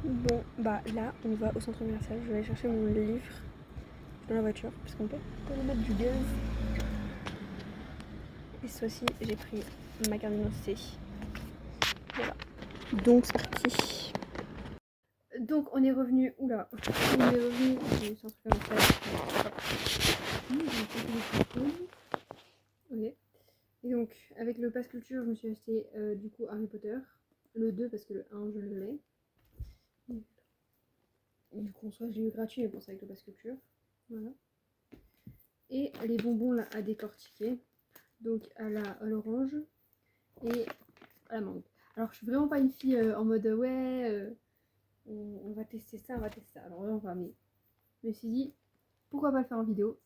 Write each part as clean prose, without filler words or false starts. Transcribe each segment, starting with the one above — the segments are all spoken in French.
Bon, bah là, on va au centre commercial. Je vais aller chercher mon livre dans la voiture, parce qu'on peut remettre du gaz. Et ce fois-ci, j'ai pris ma carte d'identité. Voilà. Donc, c'est parti. Donc, on est revenu. Oula, on est revenu du centre commercial. Ok. Et donc, avec le pass culture, je me suis acheté du coup Harry Potter. Le 2 parce que le 1, je l'ai. Du coup, en soi, je l'ai eu gratuit, mais bon, c'est avec le pass culture. Voilà. Et les bonbons là à décortiquer. Donc, à l'orange et à la mangue. Alors, je suis vraiment pas une fille en mode ouais, on va tester ça, on va tester ça. Alors, là, on va, mais je me suis dit, pourquoi pas le faire en vidéo.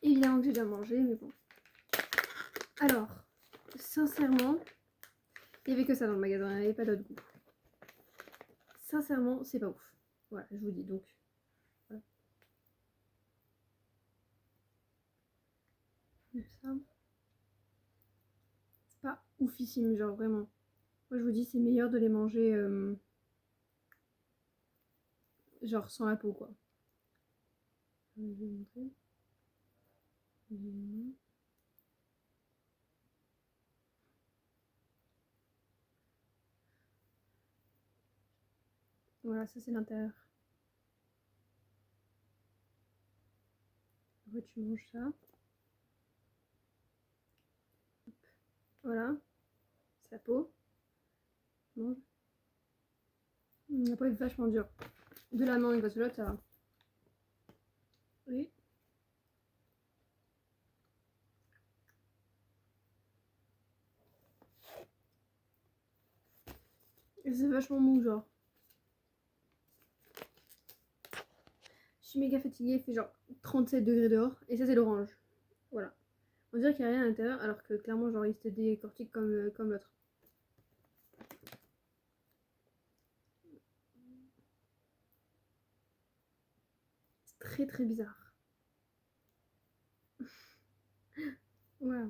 Évidemment que j'ai déjà mangé, mais bon. Alors, sincèrement, il n'y avait que ça dans le magasin, il n'y avait pas d'autre goût. Sincèrement, c'est pas ouf. Voilà, je vous dis donc. Voilà. Ça, c'est pas oufissime, genre vraiment. Moi, je vous dis, c'est meilleur de les manger genre sans la peau, quoi. Je vais vous montrer. Voilà, ça c'est l'intérieur. Après, tu manges ça. Voilà, c'est la peau. Tu manges. La peau est vachement dure. De la mangue, parce que l'autre, ça va. Oui. Et c'est vachement mou, genre. Je suis méga fatiguée, il fait genre 37 degrés dehors. Et ça, c'est l'orange. Voilà. On dirait qu'il n'y a rien à l'intérieur, alors que clairement, genre, il se décortique comme l'autre. C'est très très bizarre. Voilà.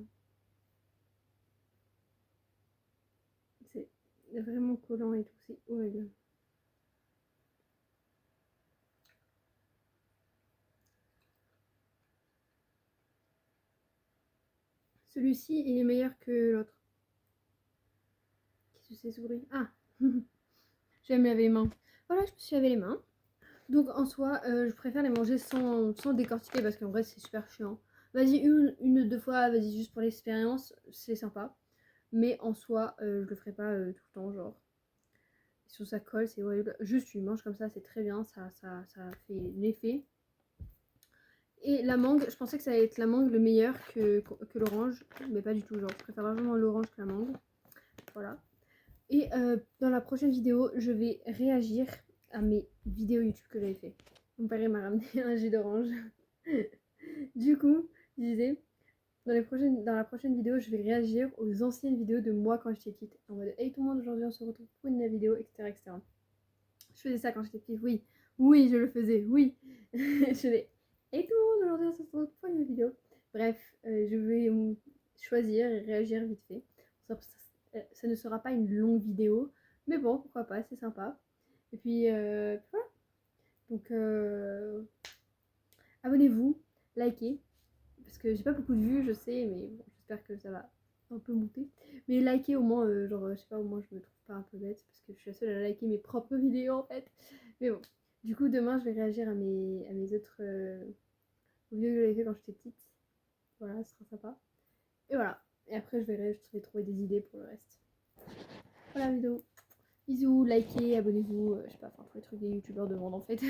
C'est vraiment collant et tout, c'est horrible. Celui-ci, il est meilleur que l'autre. Qu'est-ce que c'est, souris? Ah. Je vais me laver les mains. Voilà, je me suis lavé les mains. Donc en soi, je préfère les manger sans décortiquer parce qu'en vrai c'est super chiant. Vas-y, une ou deux fois, vas-y, juste pour l'expérience, c'est sympa. Mais en soi, je le ferai pas tout le temps, genre. Sur ça colle, c'est horrible. Juste tu manges comme ça, c'est très bien, ça fait l'effet. Et la mangue, je pensais que ça allait être la mangue le meilleur que l'orange, mais pas du tout, genre je préfère largement l'orange que la mangue. Voilà. Et dans la prochaine vidéo, je vais réagir à mes vidéos YouTube que j'avais fait. Mon père m'a ramené un jus d'orange. Du coup, je disais, dans la prochaine vidéo, je vais réagir aux anciennes vidéos de moi quand j'étais petite. En mode, hey tout le monde, aujourd'hui on se retrouve pour une nouvelle vidéo, etc., etc. Je faisais ça quand j'étais petite, oui. Oui, je le faisais, oui. Je faisais, hey tout le monde, aujourd'hui on se retrouve pour une nouvelle vidéo. Bref, je vais choisir et réagir vite fait. Ça ne sera pas une longue vidéo, mais bon, pourquoi pas, c'est sympa. Et puis, voilà. Donc, abonnez-vous, likez, parce que j'ai pas beaucoup de vues, je sais, mais bon, j'espère que ça va un peu monter. Mais likez au moins, genre, je sais pas, au moins je me trouve pas un peu bête, parce que je suis la seule à liker mes propres vidéos en fait. Mais bon, du coup, demain je vais réagir à mes autres vidéos que j'avais fait quand j'étais petite. Voilà, ce sera sympa. Et voilà. Et après, je vais trouver des idées pour le reste. Voilà la vidéo. Bisous, likez, abonnez-vous, je sais pas, enfin tous les trucs des youtubeurs demandent en fait.